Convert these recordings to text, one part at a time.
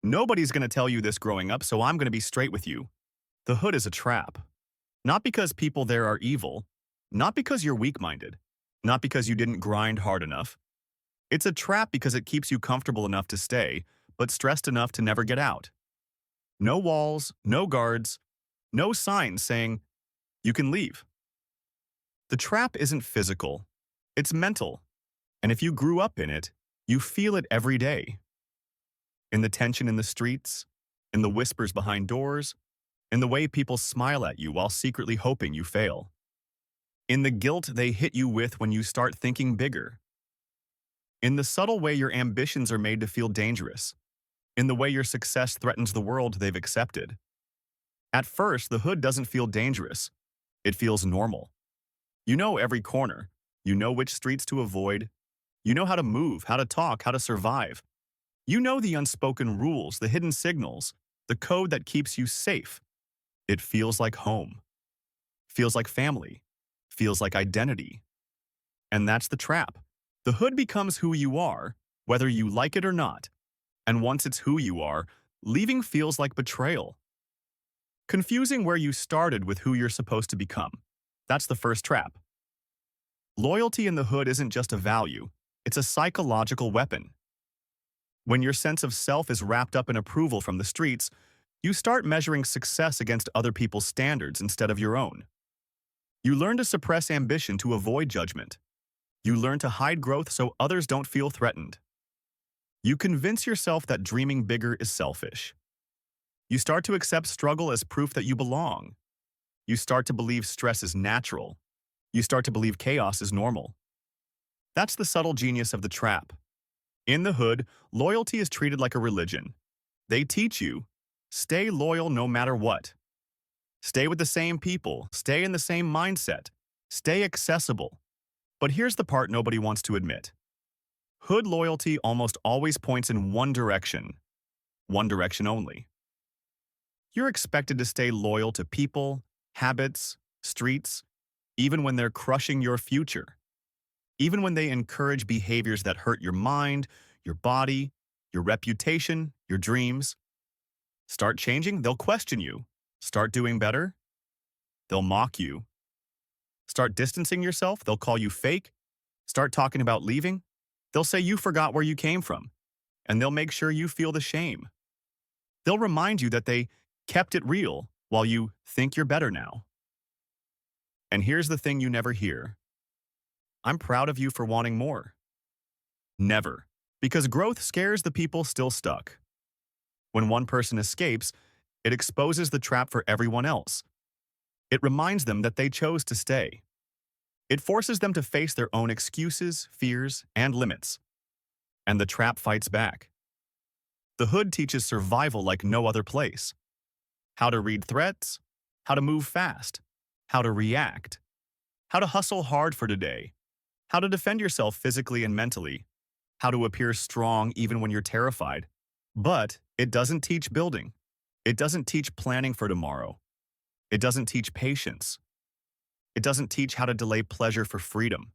Nobody's going to tell you this growing up, so I'm going to be straight with you. The hood is a trap. Not because people there are evil, not because you're weak-minded, not because you didn't grind hard enough. It's a trap because it keeps you comfortable enough to stay, but stressed enough to never get out. No walls, no guards, no signs saying, you can leave. The trap isn't physical, it's mental. And if you grew up in it, you feel it every day. In the tension in the streets, in the whispers behind doors, in the way people smile at you while secretly hoping you fail. In the guilt they hit you with when you start thinking bigger. In the subtle way your ambitions are made to feel dangerous. In the way your success threatens the world they've accepted. At first, the hood doesn't feel dangerous. It feels normal. You know every corner. You know which streets to avoid. You know how to move, how to talk, how to survive. You know the unspoken rules, the hidden signals, the code that keeps you safe. It feels like home. Feels like family. Feels like identity. And that's the trap. The hood becomes who you are, whether you like it or not. And once it's who you are, leaving feels like betrayal. Confusing where you started with who you're supposed to become. That's the first trap. Loyalty in the hood isn't just a value, it's a psychological weapon. When your sense of self is wrapped up in approval from the streets, you start measuring success against other people's standards instead of your own. You learn to suppress ambition to avoid judgment. You learn to hide growth so others don't feel threatened. You convince yourself that dreaming bigger is selfish. You start to accept struggle as proof that you belong. You start to believe stress is natural. You start to believe chaos is normal. That's the subtle genius of the trap. In the hood, loyalty is treated like a religion. They teach you, stay loyal no matter what. Stay with the same people, stay in the same mindset, stay accessible. But here's the part nobody wants to admit. Hood loyalty almost always points in one direction only. You're expected to stay loyal to people, habits, streets, even when they're crushing your future. Even when they encourage behaviors that hurt your mind, your body, your reputation, your dreams. Start changing, they'll question you. Start doing better, they'll mock you. Start distancing yourself, they'll call you fake. Start talking about leaving, they'll say you forgot where you came from. And they'll make sure you feel the shame. They'll remind you that they kept it real while you think you're better now. And here's the thing you never hear. I'm proud of you for wanting more. Never. Because growth scares the people still stuck. When one person escapes, it exposes the trap for everyone else. It reminds them that they chose to stay. It forces them to face their own excuses, fears, and limits. And the trap fights back. The hood teaches survival like no other place. How to read threats, how to move fast, how to react, how to hustle hard for today, how to defend yourself physically and mentally, how to appear strong even when you're terrified. But it doesn't teach building. It doesn't teach planning for tomorrow. It doesn't teach patience. It doesn't teach how to delay pleasure for freedom.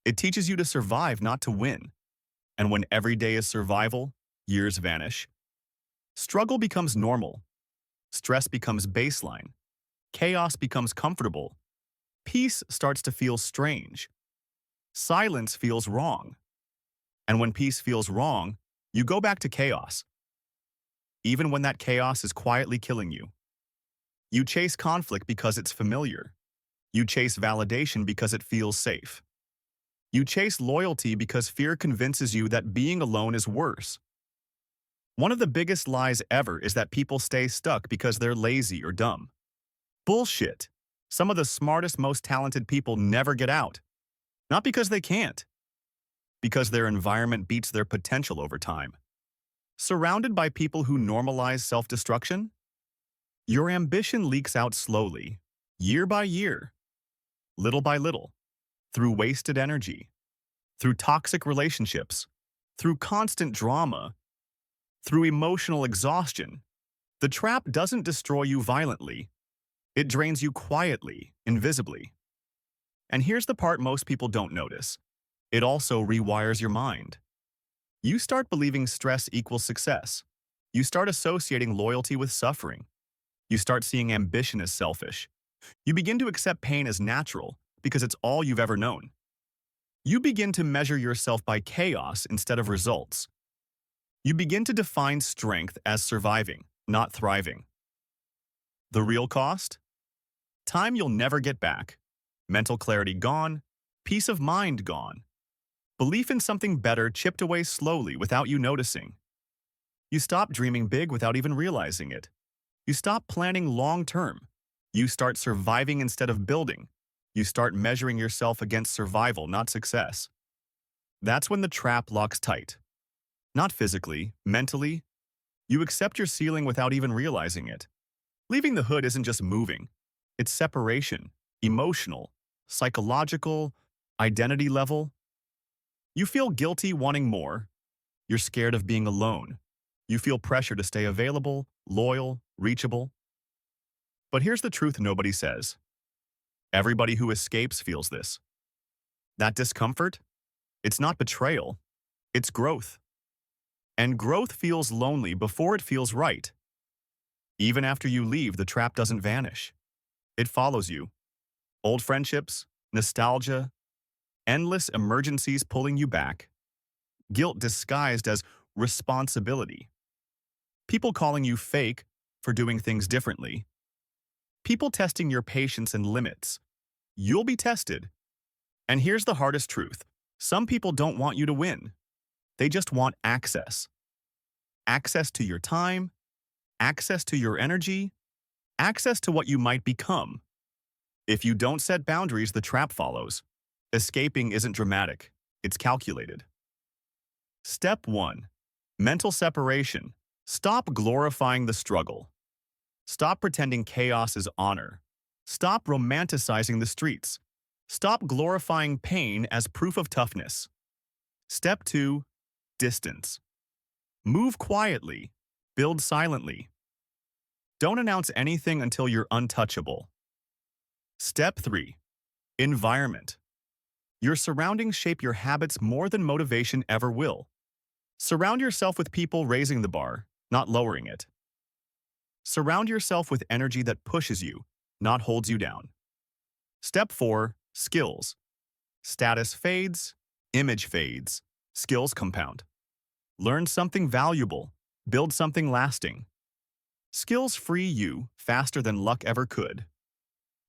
It teaches you to survive, not to win. And when every day is survival, years vanish. Struggle becomes normal. Stress becomes baseline. Chaos becomes comfortable. Peace starts to feel strange. Silence feels wrong. And when peace feels wrong, you go back to chaos. Even when that chaos is quietly killing you. You chase conflict because it's familiar. You chase validation because it feels safe. You chase loyalty because fear convinces you that being alone is worse. One of the biggest lies ever is that people stay stuck because they're lazy or dumb. Bullshit. Some of the smartest, most talented people never get out. Not because they can't. Because their environment beats their potential over time. Surrounded by people who normalize self-destruction, your ambition leaks out slowly, year by year, little by little, through wasted energy, through toxic relationships, through constant drama, through emotional exhaustion. The trap doesn't destroy you violently. It drains you quietly, invisibly. And here's the part most people don't notice. It also rewires your mind. You start believing stress equals success. You start associating loyalty with suffering. You start seeing ambition as selfish. You begin to accept pain as natural because it's all you've ever known. You begin to measure yourself by chaos instead of results. You begin to define strength as surviving, not thriving. The real cost? Time you'll never get back. Mental clarity gone. Peace of mind gone. Belief in something better chipped away slowly without you noticing. You stop dreaming big without even realizing it. You stop planning long term. You start surviving instead of building. You start measuring yourself against survival, not success. That's when the trap locks tight. Not physically, mentally. You accept your ceiling without even realizing it. Leaving the hood isn't just moving. It's separation, emotional, psychological, identity level. You feel guilty wanting more. You're scared of being alone. You feel pressure to stay available, loyal, reachable. But here's the truth nobody says. Everybody who escapes feels this. That discomfort? It's not betrayal. It's growth. And growth feels lonely before it feels right. Even after you leave, the trap doesn't vanish. It follows you. Old friendships, nostalgia, endless emergencies pulling you back. Guilt disguised as responsibility. People calling you fake for doing things differently. People testing your patience and limits. You'll be tested. And here's the hardest truth. Some people don't want you to win. They just want access. Access to your time, access to your energy, access to what you might become. If you don't set boundaries, the trap follows. Escaping isn't dramatic. It's calculated. Step 1. Mental separation. Stop glorifying the struggle. Stop pretending chaos is honor. Stop romanticizing the streets. Stop glorifying pain as proof of toughness. Step 2. Distance. Move quietly. Build silently. Don't announce anything until you're untouchable. Step 3. Environment. Your surroundings shape your habits more than motivation ever will. Surround yourself with people raising the bar, not lowering it. Surround yourself with energy that pushes you, not holds you down. Step 4. Skills. Status fades, image fades, skills compound. Learn something valuable, build something lasting. Skills free you faster than luck ever could.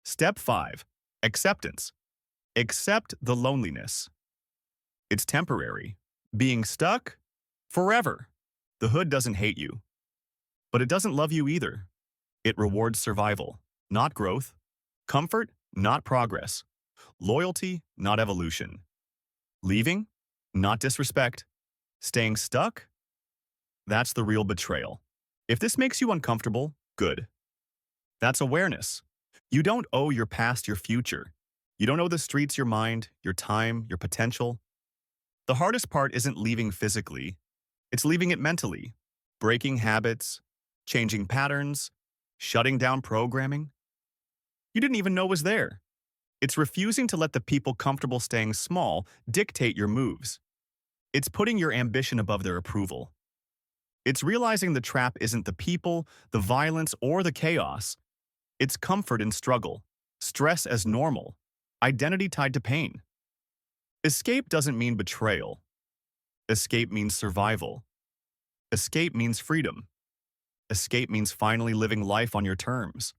Step 5. Acceptance. Accept the loneliness. It's temporary. Being stuck? Forever. The hood doesn't hate you. But it doesn't love you either. It rewards survival, not growth. Comfort, not progress. Loyalty, not evolution. Leaving, not disrespect. Staying stuck? That's the real betrayal. If this makes you uncomfortable, good. That's awareness. You don't owe your past your future. You don't owe the streets your mind, your time, your potential. The hardest part isn't leaving physically. It's leaving it mentally. Breaking habits, changing patterns, shutting down programming you didn't even know was there. It's refusing to let the people comfortable staying small dictate your moves. It's putting your ambition above their approval. It's realizing the trap isn't the people, the violence, or the chaos. It's comfort in struggle, stress as normal, identity tied to pain. Escape doesn't mean betrayal. Escape means survival. Escape means freedom. Escape means finally living life on your terms.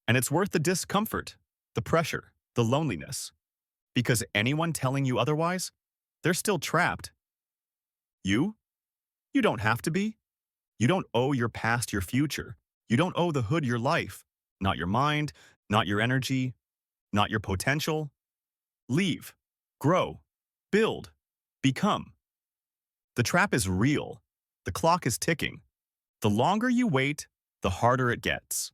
And it's worth the discomfort, the pressure, the loneliness. Because anyone telling you otherwise, they're still trapped. You? You don't have to be. You don't owe your past your future. You don't owe the hood your life. Not your mind, not your energy, not your potential. Leave. Grow. Build. Become. The trap is real. The clock is ticking. The longer you wait, the harder it gets.